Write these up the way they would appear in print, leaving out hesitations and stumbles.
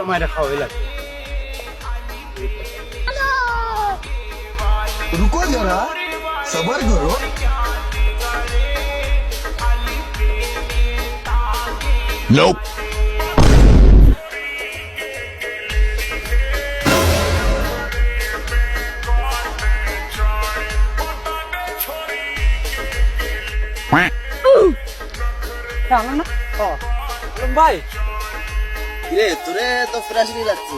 মায়ের খাওয়াই লাগবে। रुको जरा सबर करो Nope. জানো না ভাই রে তোরে তো ফ্রেশ নি লাগছে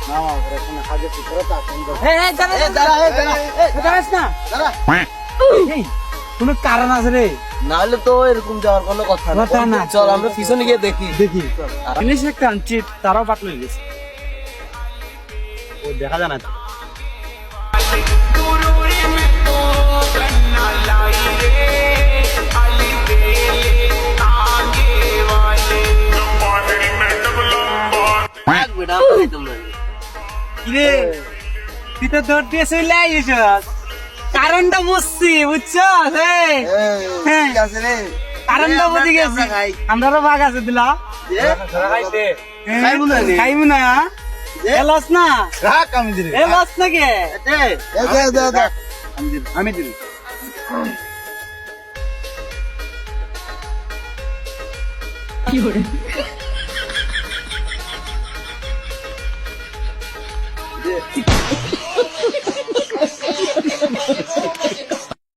ना रखना आगे से तरफ आता দাঁড়াস না দাঁড়া কোনো কারণ আছে রে নাহলে তো এরকম যাওয়ার কোনো কথা কথা না। চল আমরা পিছনে গিয়ে দেখি দেখি জিনিস একটা আনছি তারাও পাটলে গেছে ও দেখা যায় না তো। থাকবে না আমি তোমরা কিরে তুই তো দৌড় দিয়ে চলে আইস কারণটা বুঝছি বুঝছো হ্যাঁ कैसे रे কারণটা বুঝে গেছি আমরাও ভাগ আছে দিলা খাইবো না এলস না राख हम दिले এলস না কে दे আমি দিল